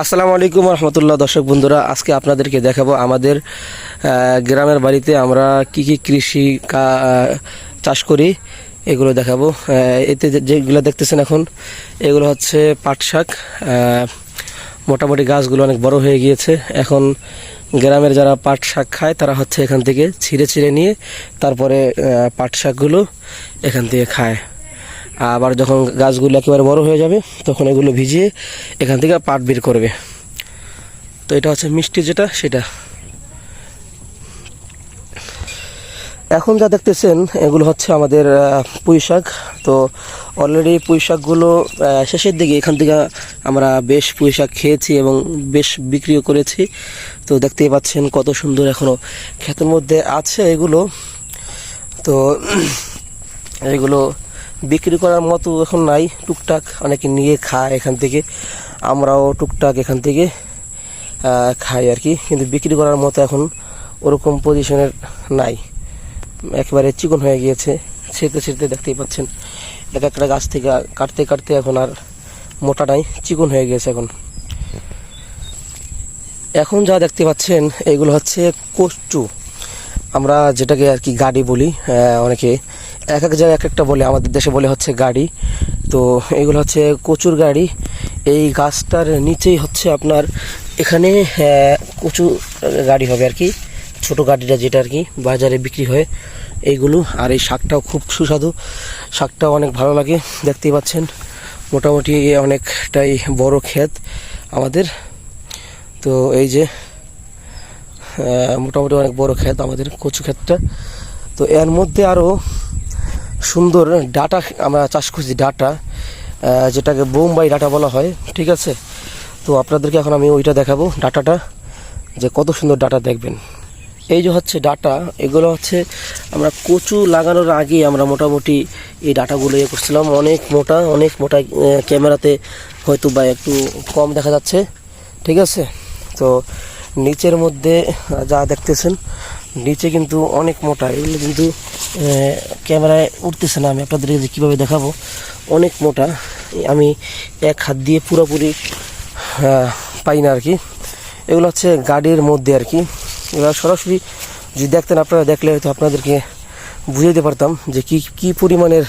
আসসালামু আলাইকুম রহমতুল্লাহ। দর্শক বন্ধুরা, আজকে আপনাদেরকে দেখাবো আমাদের গ্রামের বাড়িতে আমরা কি কি চাষ করি এগুলো দেখাবো। এতে যেগুলো দেখতেছেন এখন এগুলো হচ্ছে পাট শাক। মোটামুটি গাছগুলো অনেক বড় হয়ে গিয়েছে। এখন গ্রামের যারা পাট শাক খায় তারা হচ্ছে এখান থেকে ছিঁড়ে ছিঁড়ে নিয়ে তারপরে পাট শাকগুলো এখান থেকে খায়। আবার যখন গাছগুলো একেবারে বড় হয়ে যাবে তখন এগুলো ভিজিয়ে এখান থেকে পাট বের করবে। তো এটা হচ্ছে মিষ্টি যেটা সেটা। এখন যা দেখতেছেন এগুলো হচ্ছে আমাদের পুঁই শাক। তো অলরেডি পুঁই শাকগুলো শেষের দিকে এখান থেকে আমরা বেশ পুঁই শাক খেয়েছি এবং বেশ বিক্রিও করেছি। তো দেখতেই পাচ্ছেন কত সুন্দর এখনও ক্ষেতের মধ্যে আছে এগুলো। তো এগুলো বিক্রি করার মতো এখন নাই, টুকটাক অনেকে নিয়ে খায় এখান থেকে, আমরাও টুকটাক এখান থেকে খাই আর কি। কিন্তু বিক্রি করার মতো এখন ওরকম পজিশনের নাই, একেবারে চিকন হয়ে গিয়েছে। ছিঁড়তে ছিঁড়তে দেখতেই পাচ্ছেন এক একটা গাছ থেকে কাটতে কাটতে এখন আর মোটা নাই, চিকন হয়ে গিয়েছে। এখন যা দেখতে পাচ্ছেন এগুলো হচ্ছে কচু, আমরা যেটাকে আর কি গাড়ি বলি। অনেকে এক এক জায়গায় এক একটা বলে, আমাদের দেশে বলে হচ্ছে গাড়ি। তো এগুলো হচ্ছে কচুর গাড়ি। এই গাছটার নিচেই হচ্ছে আপনার এখানে কচু গাড়ি হবে আর কি, ছোট গাড়িটা যেটা আর কি বাজারে বিক্রি হয় এইগুলো। আর এই শাকটাও খুব সুস্বাদু, শাকটাও অনেক ভালো লাগে। দেখতেই পাচ্ছেন মোটামুটি অনেকটাই বড় ক্ষেত আমাদের। তো এই যে মোটামুটি অনেক বড় ক্ষেত আমাদের কচু ক্ষেতটা। তো এর মধ্যে আরও সুন্দর ডাটা আমরা চাষ করছি, ডাটা যেটাকে বোম্বাই ডাটা বলা হয়, ঠিক আছে। তো আপনাদেরকে এখন আমি ওইটা দেখাবো, ডাটাটা যে কত সুন্দর ডাটা দেখবেন। এই যে হচ্ছে ডাটা, এগুলো হচ্ছে আমরা কচু লাগানোর আগে আমরা মোটামুটি এই ডাটাগুলো করছিলাম। অনেক মোটা ক্যামেরাতে হয়তো বা একটু কম দেখা যাচ্ছে, ঠিক আছে। তো নিচের মধ্যে যা দেখতেছেন নিচে কিন্তু অনেক মোটা, এগুলো কিন্তু ক্যামেরায় উঠতেছে না। আমি আপনাদেরকে যে কীভাবে দেখাবো, অনেক মোটা, আমি এক হাত দিয়ে পুরোপুরি পাই না আর কি। এগুলো হচ্ছে গাড়ির মধ্যে আর কি। এগুলো সরাসরি যদি দেখতেন আপনারা, দেখলে হয়তো আপনাদেরকে বুঝে দিতে পারতাম যে কি পরিমাণের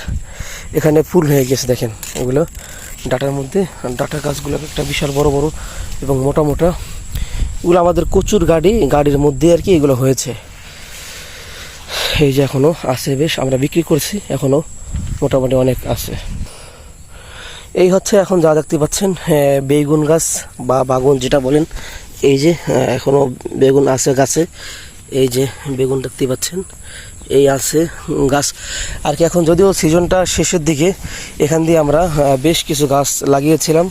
এখানে ফুল হয়ে গেছে। দেখেন এগুলো ডাটার মধ্যে, ডাটা গাছগুলো একটা বিশাল বড় বড় এবং মোটা মোটা। এগুলো আমাদের কচুর গাড়ির মধ্যে আর কি এগুলো হয়েছে। এই যে এখনও আছে বেশ, আমরা বিক্রি করছি, এখনও মোটামুটি অনেক আছে। এই হচ্ছে এখন যা দেখতে পাচ্ছেন বেগুন গাছ বা বাগুন যেটা বলেন। এই যে এখনও বেগুন আছে গাছে, এই যে বেগুন দেখতে পাচ্ছেন এই আছে গাছ আর কি। এখন যদিও সিজনটা শেষের দিকে, এখান দিয়ে আমরা বেশ কিছু গাছ লাগিয়েছিলাম,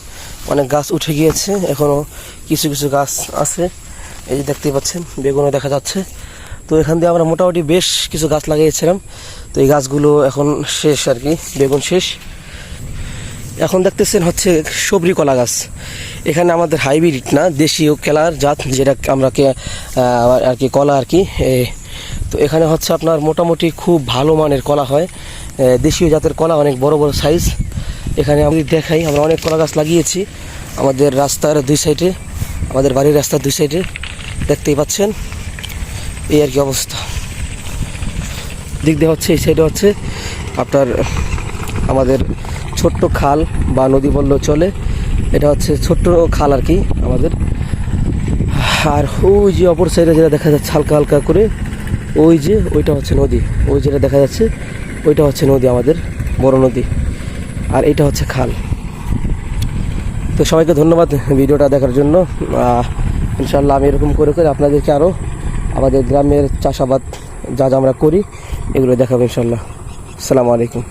অনেক গাছ উঠে গিয়েছে, এখনও কিছু কিছু গাছ আছে। এই যে দেখতে পাচ্ছেন বেগুনও দেখা যাচ্ছে। তো এখান দিয়ে আমরা মোটামুটি বেশ কিছু গাছ লাগিয়েছিলাম। তো এই গাছগুলো এখন শেষ আর কি, বেগুন শেষ। এখন দেখতেছেন হচ্ছে সবরি কলা গাছ। এখানে আমাদের হাইব্রিড না, দেশীয় কেলার জাত, যেটা আমরা আর কি কলা আর কি। তো এখানে হচ্ছে আপনার মোটামুটি খুব ভালো মানের কলা হয়, দেশীয় জাতের কলা, অনেক বড় বড় সাইজ। এখানে আমি দেখাই, আমরা অনেক কলা গাছ লাগিয়েছি আমাদের রাস্তার দুই সাইডে, আমাদের বাড়ির রাস্তার দুই সাইডে, দেখতেই পাচ্ছেন এই আর কি অবস্থা। দিক দিয়ে হচ্ছে এই সাইডে হচ্ছে আপনার আমাদের ছোট্ট খাল বা নদী বললেও চলে, এটা হচ্ছে ছোট্ট খাল আর কি আমাদের। আর ওই যে অপর সাইডে যেটা দেখা যাচ্ছে হালকা হালকা করে, ওই যে ওইটা হচ্ছে নদী, ওই যেটা দেখা যাচ্ছে ওইটা হচ্ছে নদী, আমাদের বড় নদী। আর এটা হচ্ছে খাল। তো সবাইকে ধন্যবাদ ভিডিওটা দেখার জন্য। ইনশাল্লাহ আমি এরকম করে করে আপনাদেরকে আরও আমাদের গ্রামের চাষাবাদ যা যা আমরা করি এগুলো দেখাবো ইনশাল্লাহ। আসসালামু আলাইকুম।